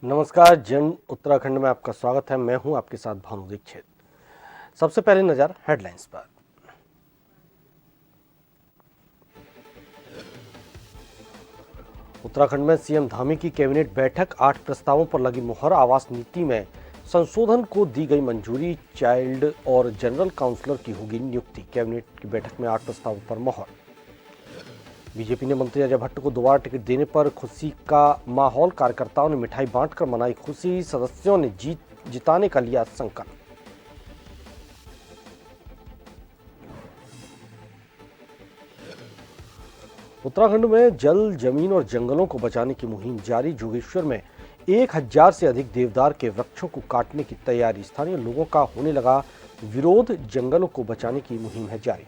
नमस्कार। जन उत्तराखंड में आपका स्वागत है। मैं हूं आपके साथ भानु दीक्षित। सबसे पहले नजर हेडलाइंस पर। उत्तराखंड में सीएम धामी की कैबिनेट बैठक, 8 प्रस्तावों पर लगी मुहर। आवास नीति में संशोधन को दी गई मंजूरी। चाइल्ड और जनरल काउंसलर की होगी नियुक्ति। कैबिनेट की बैठक में 8 प्रस्तावों पर मुहर। बीजेपी ने मंत्री अजय भट्ट को दोबारा टिकट देने पर खुशी का माहौल। कार्यकर्ताओं ने मिठाई बांटकर मनाई खुशी। सदस्यों ने जीत जिताने का लिया संकल्प। उत्तराखंड में जल, जमीन और जंगलों को बचाने की मुहिम जारी। जोगेश्वर में 1000 से अधिक देवदार के वृक्षों को काटने की तैयारी। स्थानीय लोगों का होने लगा विरोध। जंगलों को बचाने की मुहिम है जारी।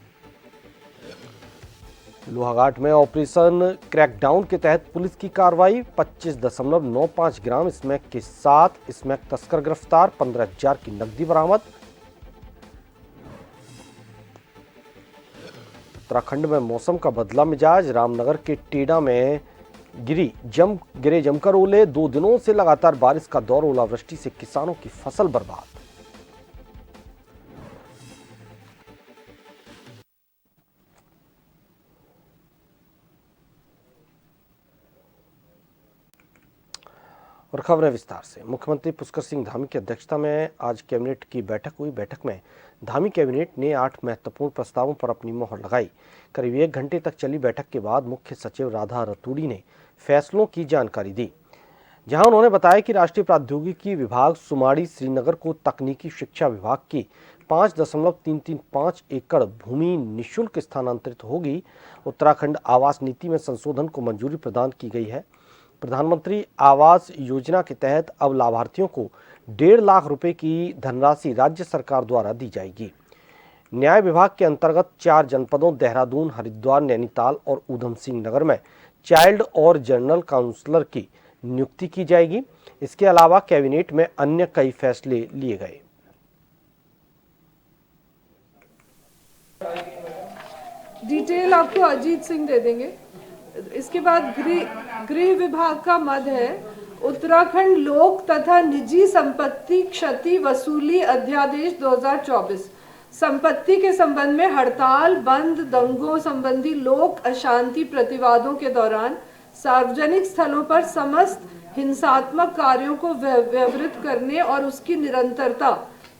लोहाघाट में ऑपरेशन क्रैकडाउन के तहत पुलिस की कार्रवाई। 25.95 ग्राम स्मैक के साथ स्मैक तस्कर गिरफ्तार। 15,000 की नकदी बरामद। उत्तराखंड में मौसम का बदला मिजाज। रामनगर के टेडा में गिरे जमकर ओले। 2 दिनों से लगातार बारिश का दौर। ओलावृष्टि से किसानों की फसल बर्बाद। और खबरें विस्तार से। मुख्यमंत्री पुष्कर सिंह धामी की अध्यक्षता में आज कैबिनेट की बैठक हुई। बैठक में धामी कैबिनेट ने 8 महत्वपूर्ण प्रस्तावों पर अपनी मोहर लगाई। करीब 1 घंटे तक चली बैठक के बाद मुख्य सचिव राधा रतूड़ी ने फैसलों की जानकारी दी, जहां उन्होंने बताया कि राष्ट्रीय प्रौद्योगिकी विभाग सुमाड़ी श्रीनगर को तकनीकी शिक्षा विभाग की 5.335 एकड़ भूमि निःशुल्क स्थानांतरित होगी। उत्तराखंड आवास नीति में संशोधन को मंजूरी प्रदान की गई है। प्रधानमंत्री आवास योजना के तहत अब लाभार्थियों को 1.5 लाख रुपए की धनराशि राज्य सरकार द्वारा दी जाएगी। न्याय विभाग के अंतर्गत 4 जनपदों देहरादून, हरिद्वार, नैनीताल और ऊधम सिंह नगर में चाइल्ड और जनरल काउंसलर की नियुक्ति की जाएगी। इसके अलावा कैबिनेट में अन्य कई फैसले लिए गए। डिटेल आपको अजीत सिंह दे देंगे। इसके बाद गृह विभाग का मद है उत्तराखंड लोक तथा निजी संपत्ति क्षति वसूली अध्यादेश 2024। संपत्ति के संबंध में हड़ताल, बंद, दंगों संबंधी लोक अशांति प्रतिवादों के दौरान सार्वजनिक स्थलों पर समस्त हिंसात्मक कार्यों को व्यवहृत करने और उसकी निरंतरता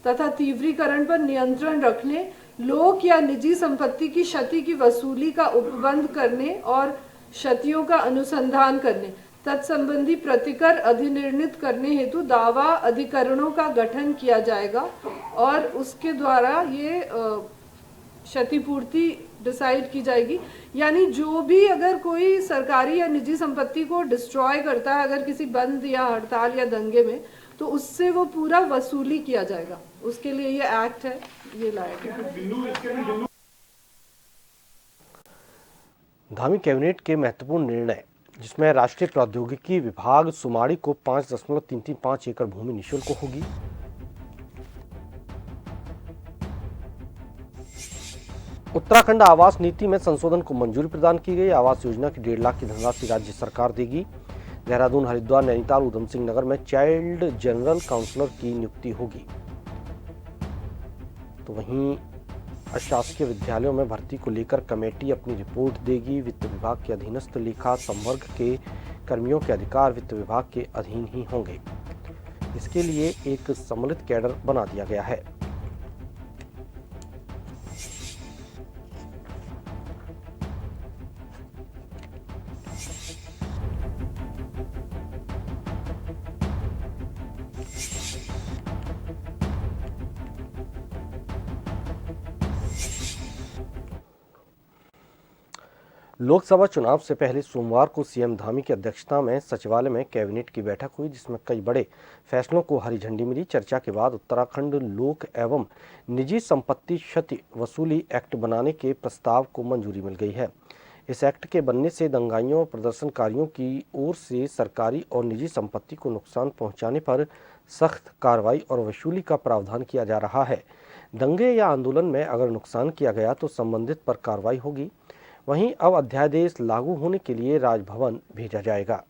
तथा तीव्रीकरण पर नियंत्रण रखने, लोक या निजी संपत्ति की क्षति की वसूली का उपबंध करने और क्षतियों का अनुसंधान करने, तत्संबंधी प्रतिकर अधिनिर्णित करने हेतु दावा अधिकरणों का गठन किया जाएगा और उसके द्वारा ये क्षतिपूर्ति डिसाइड की जाएगी। यानी जो भी अगर कोई सरकारी या निजी संपत्ति को डिस्ट्रॉय करता है अगर किसी बंद या हड़ताल या दंगे में, तो उससे वो पूरा वसूली किया जाएगा। उसके लिए ये एक्ट है, ये लाया गया। धामी कैबिनेट के महत्वपूर्ण निर्णय, जिसमें राष्ट्रीय प्रौद्योगिकी विभाग सुमाड़ी को 5.335 एकड़ भूमि निःशुल्क होगी। उत्तराखंड आवास नीति में संशोधन को मंजूरी प्रदान की गई। आवास योजना की 1.5 लाख की धनराशि राज्य सरकार देगी। देहरादून, हरिद्वार, नैनीताल, ऊधम सिंह नगर में चाइल्ड जनरल काउंसलर की नियुक्ति होगी। तो वहीं अशासकीय विद्यालयों में भर्ती को लेकर कमेटी अपनी रिपोर्ट देगी। वित्त विभाग के अधीनस्थ लेखा संवर्ग के कर्मियों के अधिकार वित्त विभाग के अधीन ही होंगे। इसके लिए एक सम्मिलित कैडर बना दिया गया है। लोकसभा चुनाव से पहले सोमवार को सीएम धामी की अध्यक्षता में सचिवालय में कैबिनेट की बैठक हुई, जिसमें कई बड़े फैसलों को हरी झंडी मिली। चर्चा के बाद उत्तराखंड लोक एवं निजी संपत्ति क्षति वसूली एक्ट बनाने के प्रस्ताव को मंजूरी मिल गई है। इस एक्ट के बनने से दंगाइयों और प्रदर्शनकारियों की ओर से सरकारी और निजी संपत्ति को नुकसान पहुंचाने पर सख्त कार्रवाई और वसूली का प्रावधान किया जा रहा है। दंगे या आंदोलन में अगर नुकसान किया गया तो संबंधित पर कार्रवाई होगी। वहीं अब अध्यादेश लागू होने के लिए राजभवन भेजा जाएगा।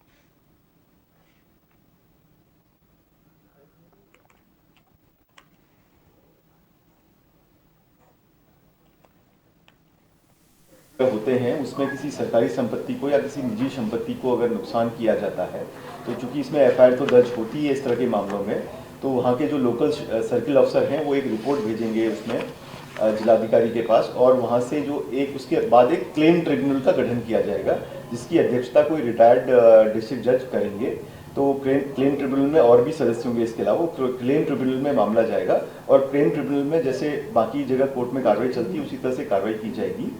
होते हैं उसमें किसी सरकारी संपत्ति को या किसी निजी संपत्ति को अगर नुकसान किया जाता है तो चूंकि इसमें एफआईआर तो दर्ज होती है इस तरह के मामलों में, तो वहाँ के जो लोकल सर्किल अफसर हैं वो एक रिपोर्ट भेजेंगे उसमें जिलाधिकारी के पास, और वहाँ से जो एक उसके बाद एक क्लेम ट्रिब्यूनल का गठन किया जाएगा जिसकी अध्यक्षता कोई रिटायर्ड डिस्ट्रिक्ट जज करेंगे। तो क्लेम ट्रिब्यूनल में और भी सदस्य होंगे इसके अलावा, क्लेम ट्रिब्यूनल में मामला जाएगा और क्लेम ट्रिब्यूनल में जैसे बाकी जगह कोर्ट में कार्रवाई चलती है उसी तरह से कार्रवाई की जाएगी।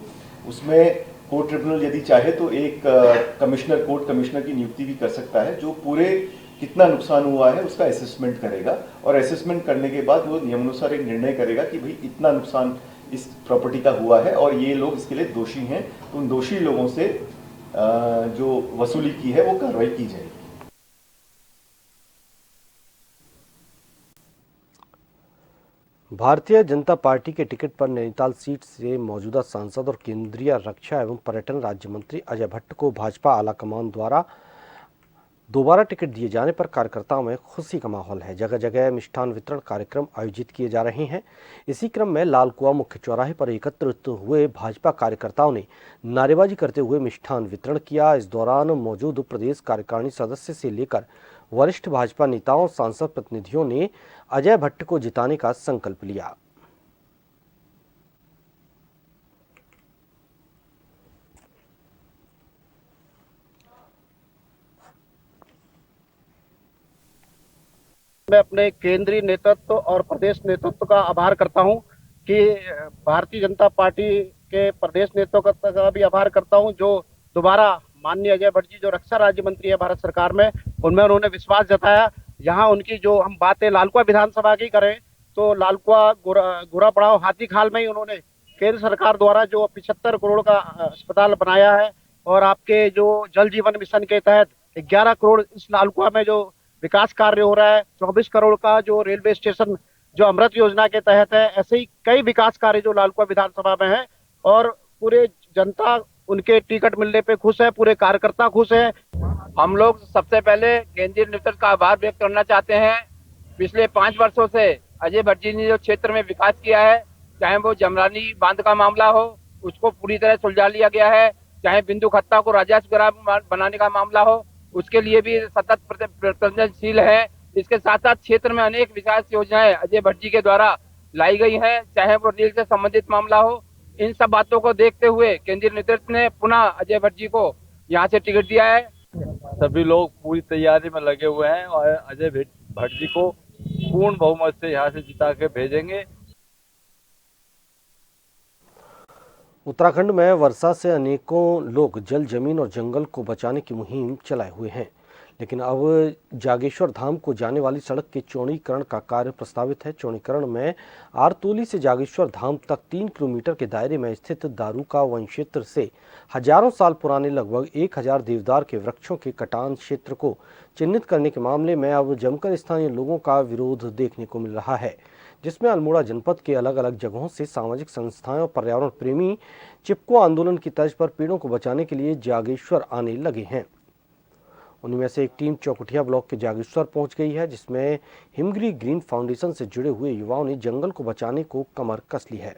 उसमें कोर्ट ट्रिब्यूनल यदि चाहे तो एक कोर्ट कमिश्नर की नियुक्ति भी कर सकता है जो पूरे कितना नुकसान हुआ है उसका असेसमेंट करेगा, और असेसमेंट करने के बाद वो नियमानुसार एक निर्णय करेगा कि भाई इतना नुकसान इस प्रॉपर्टी का हुआ है और ये लोग इसके लिए दोषी हैं, तो उन दोषी लोगों से जो वसूली की है वो कार्रवाई की जाएगी। भारतीय जनता पार्टी के टिकट पर नैनीताल सीट से मौजूदा सांसद और केंद्रीय रक्षा एवं पर्यटन राज्य मंत्री अजय भट्ट को भाजपा आलाकमान द्वारा दोबारा टिकट दिए जाने पर कार्यकर्ताओं में खुशी का माहौल है। जगह जगह मिष्ठान वितरण कार्यक्रम आयोजित किए जा रहे हैं। इसी क्रम में लालकुआं मुख्य चौराहे पर एकत्रित हुए भाजपा कार्यकर्ताओं ने नारेबाजी करते हुए मिष्ठान वितरण किया। इस दौरान मौजूद प्रदेश कार्यकारिणी सदस्य से लेकर वरिष्ठ भाजपा नेताओं सांसद प्रतिनिधियों ने अजय भट्ट को जिताने का संकल्प लिया। मैं अपने केंद्रीय नेतृत्व और प्रदेश नेतृत्व का आभार करता हूं कि भारतीय जनता पार्टी के प्रदेश नेतृत्व का भी आभार करता हूं जो दोबारा माननीय अजय भट्ट जी जो रक्षा राज्य मंत्री है भारत सरकार में, उनमें उन्होंने विश्वास जताया। यहाँ उनकी जो हम बातें लालकुआं विधानसभा की करें तो लालकुआं गोरा पड़ाव हाथीखाल में ही उन्होंने केंद्र सरकार द्वारा जो 75 करोड़ का अस्पताल बनाया है, और आपके जो जल जीवन मिशन के तहत 11 करोड़ इस लालकुआं में जो विकास कार्य हो रहा है, 24 करोड़ का जो रेलवे स्टेशन जो अमृत योजना के तहत है, ऐसे ही कई विकास कार्य जो लालकुआं विधानसभा में है, और पूरे जनता उनके टिकट मिलने पे खुश है, पूरे कार्यकर्ता खुश है। हम लोग सबसे पहले केंद्रीय नेतृत्व का आभार व्यक्त करना चाहते हैं। पिछले 5 वर्षों से अजय भट्ट जी ने जो क्षेत्र में विकास किया है, चाहे वो जमरानी बांध का मामला हो उसको पूरी तरह सुलझा लिया गया है, चाहे बिंदु खत्ता को राजस्व ग्राम बनाने का मामला हो उसके लिए भी सतत प्रयत्नशील है। इसके साथ साथ क्षेत्र में अनेक विकास योजनाएं अजय भट्ट जी के द्वारा लाई गई हैं, चाहे वो रेल से संबंधित मामला हो। इन सब बातों को देखते हुए केंद्रीय नेतृत्व ने पुनः अजय भट्ट जी को यहाँ से टिकट दिया है। सभी लोग पूरी तैयारी में लगे हुए हैं और अजय भट्ट जी को पूर्ण बहुमत से यहाँ से जिता के भेजेंगे। उत्तराखंड में वर्षा से अनेकों लोग जल, जमीन और जंगल को बचाने की मुहिम चलाए हुए हैं, लेकिन अब जागेश्वर धाम को जाने वाली सड़क के चौड़ीकरण का कार्य प्रस्तावित है। चौड़ीकरण में आरतोली से जागेश्वर धाम तक 3 किलोमीटर के दायरे में स्थित दारूका वन क्षेत्र से हजारों साल पुराने लगभग 1000 देवदार के वृक्षों के कटान क्षेत्र को चिन्हित करने के मामले में अब जमकर स्थानीय लोगों का विरोध देखने को मिल रहा है, जिसमें अल्मोड़ा जनपद के अलग अलग जगहों से सामाजिक संस्थाएं और पर्यावरण प्रेमी चिपको आंदोलन की तर्ज पर पेड़ों को बचाने के लिए जागेश्वर आने लगे हैं। उनमें से एक टीम चौकुटिया ब्लॉक के जागेश्वर पहुंच गई है, जिसमें हिमगिरी ग्रीन फाउंडेशन से जुड़े हुए युवाओं ने जंगल को बचाने को कमर कस ली है।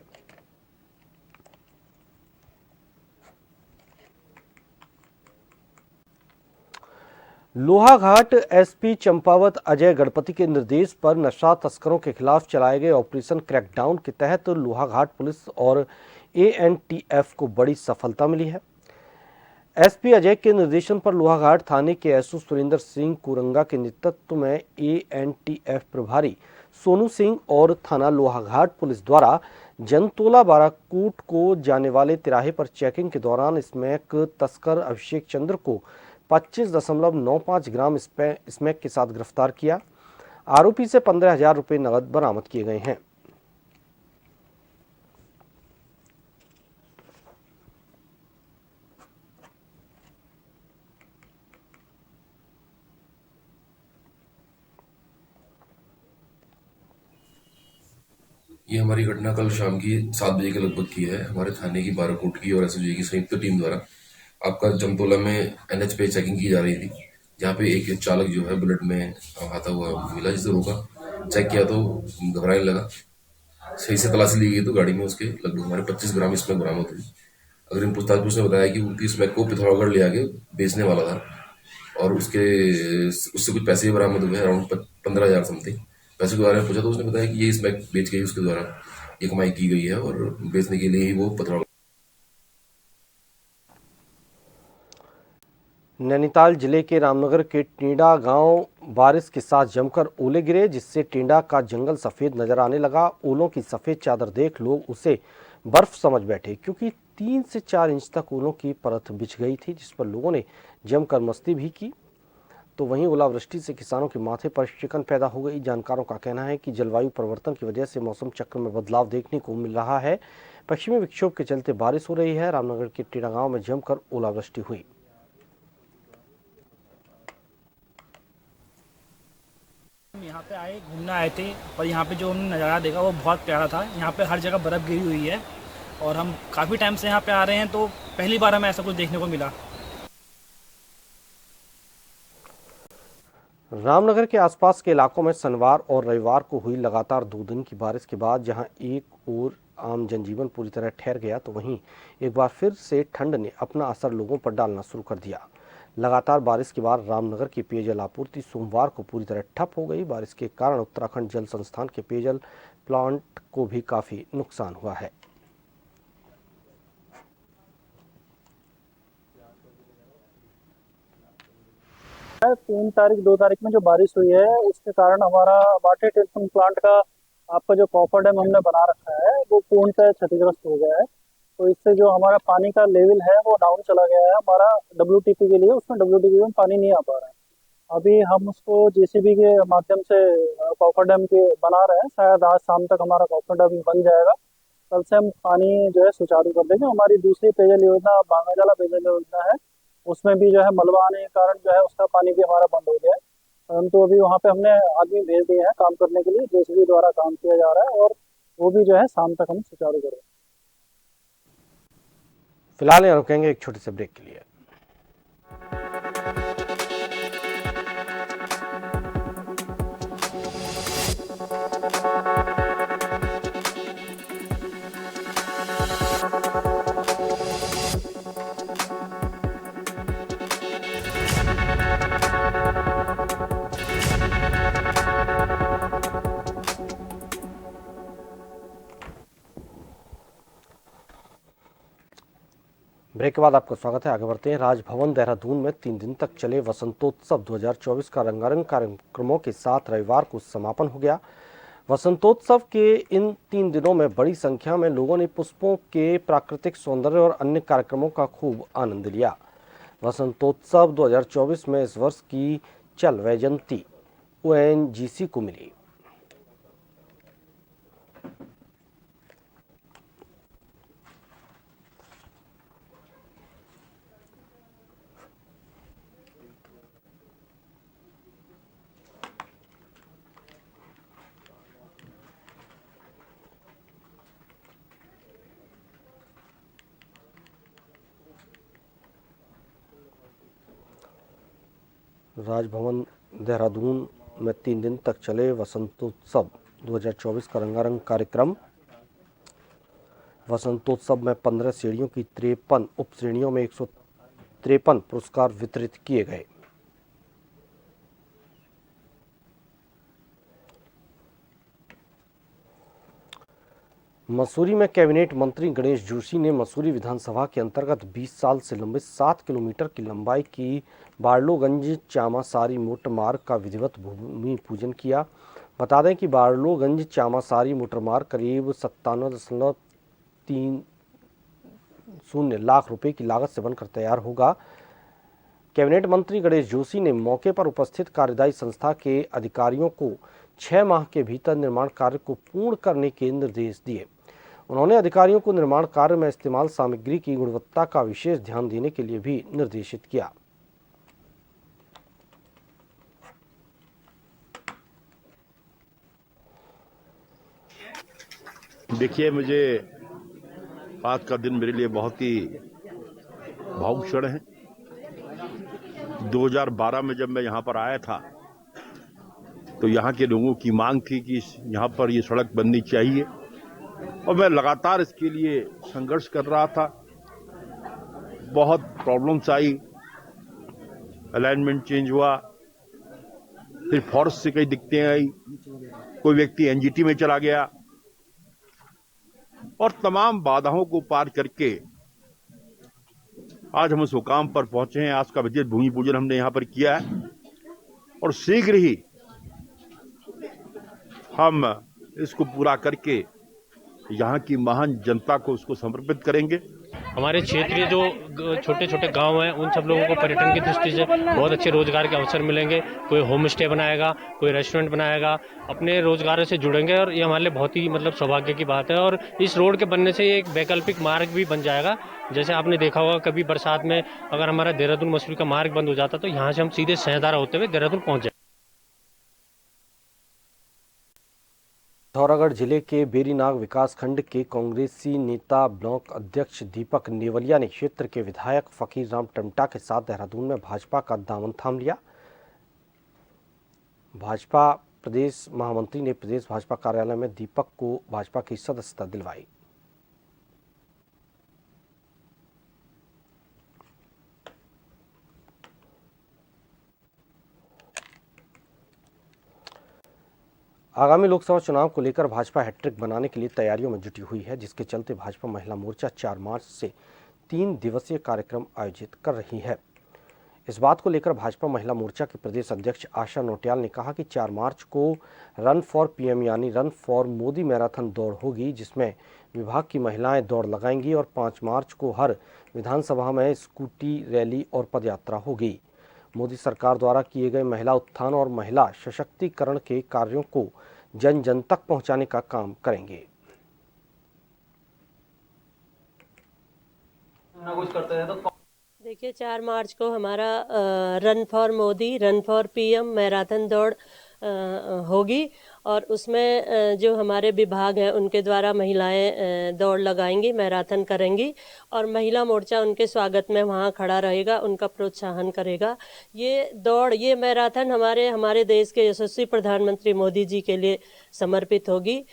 लोहाघाट एसपी चंपावत अजय गणपति के निर्देश पर नशा तस्करों के खिलाफ चलाए गए ऑपरेशन क्रैकडाउन के तहत लोहाघाट पुलिस और एएनटीएफ को बड़ी सफलता मिली है। एसपी अजय के निर्देशन पर लोहाघाट थाने के एसओ सुरेंद्र सिंह कुरंगा के नेतृत्व में एएनटीएफ प्रभारी सोनू सिंह और थाना लोहाघाट पुलिस द्वारा जनतोला बाराकूट को जाने वाले तिराहे पर चेकिंग के दौरान स्मैक तस्कर अभिषेक चंद्र को 25.95 ग्राम स्मैक के साथ गिरफ्तार किया। आरोपी से 15,000 रुपये नकद बरामद किए गए हैं। ये हमारी घटना कल शाम की 7 बजे के लगभग की है। हमारे थाने की बाराकोट की और एसओजी की संयुक्त टीम द्वारा आपका जमतोला में एनएच पे चेकिंग की जा रही थी, जहाँ पे एक चालक जो है बुलेट में आता हुआ मिला, जिसे रोका, चेक किया तो घबराने लगा। सही से तलाशी ली गई तो गाड़ी में उसके लगभग हमारे 25 ग्राम इसमें बरामद हुई। अगर इन पूछताछ में उसने बताया कि वो इस मैक को पिथौरागढ़ ले आके बेचने वाला था और उससे कुछ पैसे भी बरामद हुए, अराउंड 15,000 समथिंग पैसे के बारे में पूछा तो उसने बताया कि ये इस मैक बेच के ही उसके द्वारा ये कमाई की गई है और बेचने के लिए ही वो पिथौरागढ़। नैनीताल जिले के रामनगर के टींडा गांव बारिश के साथ जमकर ओले गिरे, जिससे टींडा का जंगल सफेद नजर आने लगा। ओलों की सफेद चादर देख लोग उसे बर्फ समझ बैठे, क्योंकि 3 से 4 इंच तक ओलों की परत बिछ गई थी, जिस पर लोगों ने जमकर मस्ती भी की। तो वहीं ओलावृष्टि से किसानों के माथे पर शिकन पैदा हो गई। जानकारों का कहना है कि जलवायु परिवर्तन की वजह से मौसम चक्र में बदलाव देखने को मिल रहा है। पश्चिमी विक्षोभ के चलते बारिश हो रही है। रामनगर के टींडा गांव में जमकर ओलावृष्टि हुई। यहाँ पे आए, घूमने आए थे, और यहाँ पे जो हमने नज़ारा देखा वो बहुत प्यारा था। यहाँ पे हर जगह बर्फ़ गिरी हुई है और हम काफ़ी टाइम से यहाँ पे आ रहे हैं, तो पहली बार हमें ऐसा कुछ देखने को मिला। रामनगर के आसपास के इलाकों में शनिवार और रविवार को हुई लगातार 2 दिन की बारिश के बाद जहां एक ओर आम जनजीवन पूरी तरह ठहर गया, तो वहीं एक बार फिर से ठंड ने अपना असर लोगों पर डालना शुरू कर दिया। लगातार बारिश के बाद रामनगर की पेयजल आपूर्ति सोमवार को पूरी तरह ठप हो गई। बारिश के कारण उत्तराखंड जल संस्थान के पेयजल प्लांट को भी काफी नुकसान हुआ है। 3 तारीख 2 तारीख में जो बारिश हुई है उसके कारण हमारा वाटर ट्रीटमेंट प्लांट का आपका जो कॉपर डैम हमने बना रखा है वो पूर्णतः क्षतिग्रस्त हो गया है। तो इससे जो हमारा पानी का लेवल है वो डाउन चला गया है। हमारा WTP के लिए उसमें WTP में पानी नहीं आ पा रहा है। अभी हम उसको JCB के माध्यम से कॉपर डैम के बना रहे हैं। शायद आज शाम तक हमारा कॉपर डैम बन जाएगा। कल से हम पानी जो है सुचारू कर देंगे। हमारी दूसरी पेयजल योजना बांगाजाला पेयजल योजना है, उसमें भी जो है मलबा आने के कारण जो है उसका पानी भी हमारा बंद हो गया है। परंतु अभी वहाँ पे हमने आदमी भेज दिए हैं काम करने के लिए, JCB द्वारा काम किया जा रहा है और वो भी जो है शाम तक हम सुचारू करेंगे। फिलहाल यहाँ रुकेंगे एक छोटे से ब्रेक के लिए। ब्रेक के बाद आपका स्वागत है। आगे बढ़ते हैं। राजभवन देहरादून में 3 दिन तक चले वसंतोत्सव 2024 का रंगारंग कार्यक्रमों के साथ रविवार को समापन हो गया। वसंतोत्सव के इन 3 दिनों में बड़ी संख्या में लोगों ने पुष्पों के प्राकृतिक सौंदर्य और अन्य कार्यक्रमों का खूब आनंद लिया। वसंतोत्सव 2024 में इस वर्ष की चल वैजयंती ONGC को मिली। राजभवन देहरादून में 3 दिन तक चले वसंतोत्सव 2024 का रंगारंग कार्यक्रम। वसंतोत्सव में 15 श्रेणियों की 53 उप श्रेणियों में 153 पुरस्कार वितरित किए गए। मसूरी में कैबिनेट मंत्री गणेश जोशी ने मसूरी विधानसभा के अंतर्गत 20 साल से लंबे 7 किलोमीटर की लंबाई की बारलोगंज चामासारी मोटर मार्ग का विधिवत भूमि पूजन किया। बता दें कि बारलोगंज चामासारी मोटर मार्ग करीब 57.30 लाख रुपए की लागत से बनकर तैयार होगा। कैबिनेट मंत्री गणेश जोशी ने मौके पर उपस्थित कार्यदायी संस्था के अधिकारियों को 6 माह के भीतर निर्माण कार्य को पूर्ण करने के निर्देश दिए। उन्होंने अधिकारियों को निर्माण कार्य में इस्तेमाल सामग्री की गुणवत्ता का विशेष ध्यान देने के लिए भी निर्देशित किया। देखिए, मुझे आज का दिन मेरे लिए बहुत ही भावुक क्षण है। 2012 में जब मैं यहाँ पर आया था तो यहाँ के लोगों की मांग थी कि यहाँ पर ये सड़क बननी चाहिए और मैं लगातार इसके लिए संघर्ष कर रहा था। बहुत प्रॉब्लम्स आई, अलाइनमेंट चेंज हुआ, फिर फॉरेस्ट से कई दिक्कतें आई, कोई व्यक्ति एनजीटी में चला गया और तमाम बाधाओं को पार करके आज हम उस मुकाम पर पहुंचे हैं। आज का बजट भूमि पूजन हमने यहां पर किया है और शीघ्र ही हम इसको पूरा करके यहाँ की महान जनता को उसको समर्पित करेंगे। हमारे क्षेत्रीय जो छोटे छोटे गांव हैं उन सब लोगों को पर्यटन की दृष्टि से बहुत अच्छे रोजगार के अवसर मिलेंगे। कोई होम स्टे बनाएगा, कोई रेस्टोरेंट बनाएगा, अपने रोजगार से जुड़ेंगे और ये हमारे लिए बहुत ही सौभाग्य की बात है। और इस रोड के बनने से एक वैकल्पिक मार्ग भी बन जाएगा। जैसे आपने देखा होगा कभी बरसात में अगर हमारा देहरादून मसूरी का मार्ग बंद हो जाता तो यहाँ से हम सीधे सहदारा होते हुए देहरादून पहुँच जाए। पिथौरागढ़ जिले के बेरीनाग विकासखंड के कांग्रेसी नेता ब्लॉक अध्यक्ष दीपक नेवलिया ने क्षेत्र के विधायक फकीर राम टमटा के साथ देहरादून में भाजपा का दामन थाम लिया। भाजपा प्रदेश महामंत्री ने प्रदेश भाजपा कार्यालय में दीपक को भाजपा की सदस्यता दिलवाई। आगामी लोकसभा चुनाव को लेकर भाजपा हैट्रिक बनाने के लिए तैयारियों में जुटी हुई है, जिसके चलते भाजपा महिला मोर्चा 4 मार्च से 3 दिवसीय कार्यक्रम आयोजित कर रही है। इस बात को लेकर भाजपा महिला मोर्चा के प्रदेश अध्यक्ष आशा नोटियाल ने कहा कि 4 मार्च को रन फॉर पीएम यानी रन फॉर मोदी मैराथन दौड़ होगी, जिसमें विभाग की महिलाएं दौड़ लगाएंगी और 5 मार्च को हर विधानसभा में स्कूटी रैली और पदयात्रा होगी। मोदी सरकार द्वारा किए गए महिला उत्थान और महिला सशक्तिकरण के कार्यों को जन जन तक पहुंचाने का काम करेंगे। देखिए 4 मार्च को हमारा run for Modi, run for PM marathon दौड़ होगी और उसमें जो हमारे विभाग हैं उनके द्वारा महिलाएं दौड़ लगाएंगी, मैराथन करेंगी और महिला मोर्चा उनके स्वागत में वहां खड़ा रहेगा, उनका प्रोत्साहन करेगा। ये दौड़, ये मैराथन हमारे देश के यशस्वी प्रधानमंत्री मोदी जी के लिए समर्पित होगी।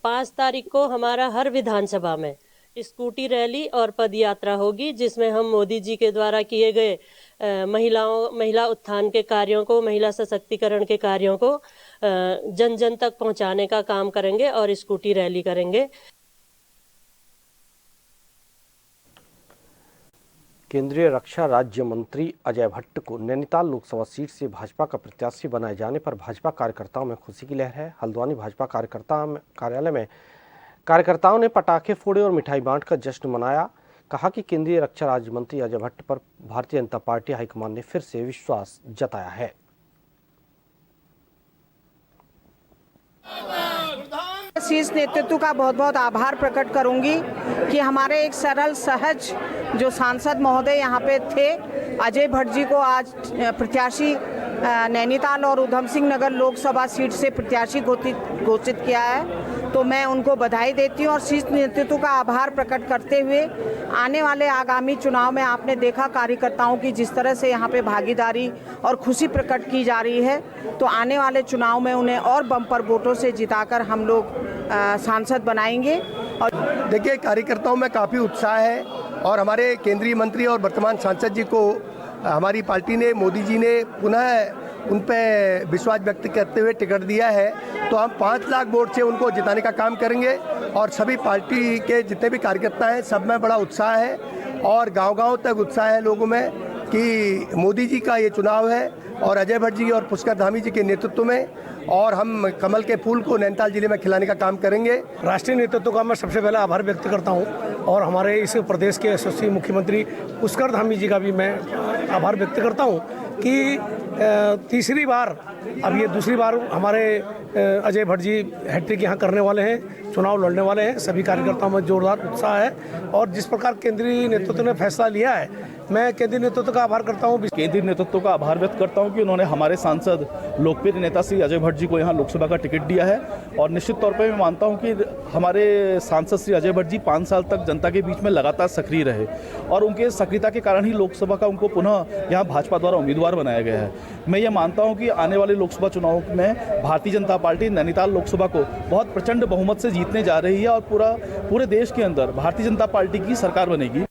5 तारीख को हमारा हर विधानसभा में स्कूटी रैली और पदयात्रा होगी, जिसमें हम मोदी जी के द्वारा किए गए महिला उत्थान के कार्यों को, महिला सशक्तिकरण के कार्यों को जन जन तक पहुंचाने का काम करेंगे और स्कूटी रैली करेंगे। केंद्रीय रक्षा राज्य मंत्री अजय भट्ट को नैनीताल लोकसभा सीट से भाजपा का प्रत्याशी बनाए जाने पर भाजपा कार्यकर्ताओं में खुशी की लहर है। हल्द्वानी भाजपा कार्यालय में कार्यकर्ताओं ने पटाखे फोड़े और मिठाई बांटकर जश्न मनाया। कहा कि केंद्रीय रक्षा राज्य मंत्री अजय भट्ट पर भारतीय जनता पार्टी हाईकमान ने फिर से विश्वास जताया है। शीर्ष नेतृत्व का बहुत बहुत आभार प्रकट करूंगी कि हमारे एक सरल सहज जो सांसद महोदय यहाँ पे थे, अजय भट्ट जी को आज प्रत्याशी नैनीताल और उधम सिंह नगर लोकसभा सीट से प्रत्याशी घोषित किया है, तो मैं उनको बधाई देती हूँ और शीर्ष नेतृत्व का आभार प्रकट करते हुए आने वाले आगामी चुनाव में आपने देखा कार्यकर्ताओं की जिस तरह से यहाँ पे भागीदारी और खुशी प्रकट की जा रही है, तो आने वाले चुनाव में उन्हें और बम्पर वोटों से जिताकर हम लोग सांसद बनाएंगे। और देखिए कार्यकर्ताओं में काफ़ी उत्साह है और हमारे केंद्रीय मंत्री और वर्तमान सांसद जी को हमारी पार्टी ने, मोदी जी ने पुनः उन पे विश्वास व्यक्त करते हुए टिकट दिया है, तो हम 5 लाख वोट से उनको जिताने का काम करेंगे। और सभी पार्टी के जितने भी कार्यकर्ता हैं सब में बड़ा उत्साह है और गांव-गांव तक उत्साह है लोगों में कि मोदी जी का ये चुनाव है और अजय भट्ट जी और पुष्कर धामी जी के नेतृत्व में, और हम कमल के फूल को नैनीताल जिले में खिलाने का काम करेंगे। राष्ट्रीय नेतृत्व का मैं सबसे पहले आभार व्यक्त करता हूं और हमारे इस प्रदेश के यशस्वी मुख्यमंत्री पुष्कर धामी जी का भी मैं आभार व्यक्त करता हूं कि तीसरी बार, अब ये दूसरी बार हमारे अजय भट्ट जी हैट्रिक यहाँ करने वाले हैं, चुनाव लड़ने वाले हैं। सभी कार्यकर्ताओं में जोरदार उत्साह है और जिस प्रकार केंद्रीय नेतृत्व ने फैसला लिया है, मैं केंद्रीय नेतृत्व का आभार करता हूँ। केंद्रीय नेतृत्व का आभार व्यक्त करता हूँ कि उन्होंने हमारे सांसद लोकप्रिय नेता श्री अजय भट्ट जी को यहाँ लोकसभा का टिकट दिया है और निश्चित तौर पर मैं मानता हूँ कि हमारे सांसद श्री अजय भट्ट जी 5 साल तक जनता के बीच में लगातार सक्रिय रहे और उनके सक्रियता के कारण ही लोकसभा का उनको पुनः यहाँ भाजपा द्वारा उम्मीदवार बनाया गया है। मैं ये मानता हूँ कि आने वाले लोकसभा चुनाव में भारतीय जनता पार्टी नैनीताल लोकसभा को बहुत प्रचंड बहुमत से जीतने जा रही है और पूरे देश के अंदर भारतीय जनता पार्टी की सरकार बनेगी।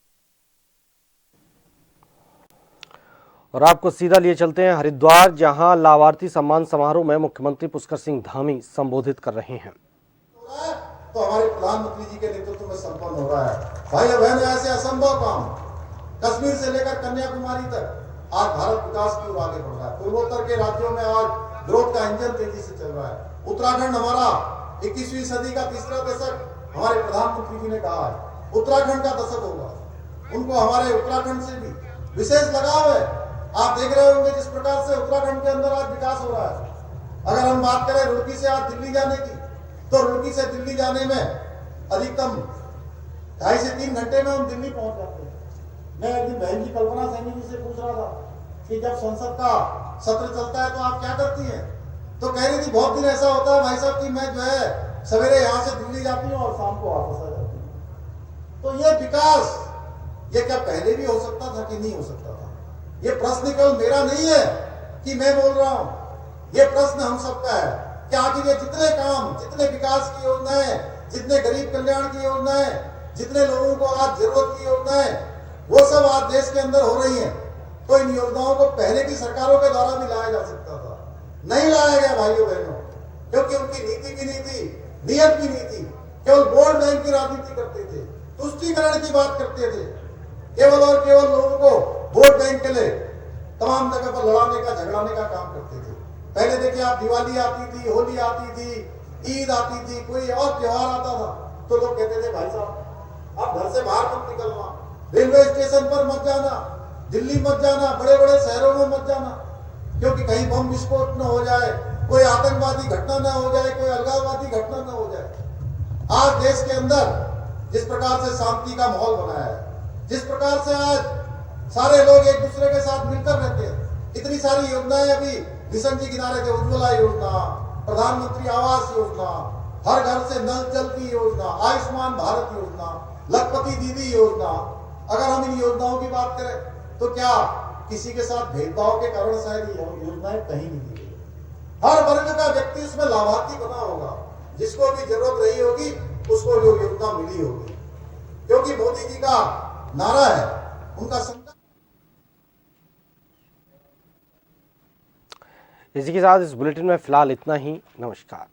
और आपको सीधा लिए चलते हैं हरिद्वार, जहां लाभार्थी सम्मान समारोह में मुख्यमंत्री पुष्कर सिंह धामी संबोधित कर रहे हैं। तो हमारे प्रधानमंत्री जी के नेतृत्व में संपन्न हो रहा है। भाई बहन, ऐसे असंभव काम कश्मीर से लेकर कन्याकुमारी तक आज भारत विकास की ओर आगे बढ़ रहा है। पूर्वोत्तर के राज्यों में आज ग्रोथ का इंजन तेजी से चल रहा है। उत्तराखंड हमारा 21वीं सदी का तीसरा दशक हमारे प्रधानमंत्री जी ने कहा है उत्तराखंड का दशक होगा। उनको हमारे उत्तराखंड से भी विशेष लगाव है। आप देख रहे होंगे जिस प्रकार से उत्तराखंड के अंदर आज विकास हो रहा है। अगर हम बात करें रुड़की से आज दिल्ली जाने की, तो रुड़की से दिल्ली जाने में अधिकतम 2.5 से 3 घंटे में हम दिल्ली पहुंच जाते हैं। मैं एक दिन बहन जी कल्पना सैनी जी से पूछ रहा था कि जब संसद का सत्र चलता है तो आप क्या करती हैं, तो कह रही थी बहुत दिन ऐसा होता है भाई साहब कि मैं जो है सवेरे यहाँ से दिल्ली जाती हूँ और शाम को वापस आ जाती हूँ। तो ये विकास, ये क्या पहले भी हो सकता था कि नहीं हो सकता था? ये प्रश्न केवल मेरा नहीं है कि मैं बोल रहा हूँ, ये प्रश्न हम सबका है कि आखिर ये जितने काम, जितने विकास की योजनाएं, जितने गरीब कल्याण की योजनाएं, जितने लोगों को आज जरूरत की योजनाएं, वो सब आज देश के अंदर हो रही हैं। तो इन योजनाओं को पहले की सरकारों के द्वारा भी लाया जा सकता था, नहीं लाया गया भाइयों बहनों, क्योंकि उनकी नीति की नीति, नियत की नीति, केवल वोट बैंक की राजनीति करते थे, तुष्टीकरण की बात करते थे, केवल और केवल लोगों को वोट बैंक के लिए तमाम जगह पर लड़ाने का, झगड़ाने का काम करते थे। पहले देखिए आप, दिवाली आती थी, होली आती थी, ईद आती थी, कोई और त्योहार आता था तो लोग कहते थे भाई साहब आप घर से बाहर मत निकलना, रेलवे स्टेशन पर मत जाना, दिल्ली मत जाना, बड़े बड़े शहरों में मत जाना, क्योंकि कहीं बम विस्फोट न हो जाए, कोई आतंकवादी घटना न हो जाए, कोई अलगाववादी घटना न हो जाए। आज देश के अंदर जिस प्रकार से शांति का माहौल बनाया है, जिस प्रकार से आज सारे लोग एक दूसरे के साथ मिलकर रहते हैं, इतनी सारी योजनाएं अभी किशन जी गिना थे, उज्ज्वला योजना, प्रधानमंत्री आवास योजना, हर घर से नल जल की योजना, आयुष्मान भारत योजना, लखपति दीदी योजना। अगर हम इन योजनाओं की बात करें तो क्या किसी के साथ भेदभाव के कारण शायद ये योजनाएं कहीं नहीं दी गई। हर वर्ग का व्यक्ति उसमें लाभार्थी बना होगा, जिसको भी जरूरत रही होगी उसको जो योजना मिली होगी, क्योंकि मोदी जी का नारा है, उनका संकल्प। इसी के साथ इस बुलेटिन में फिलहाल इतना ही। नमस्कार।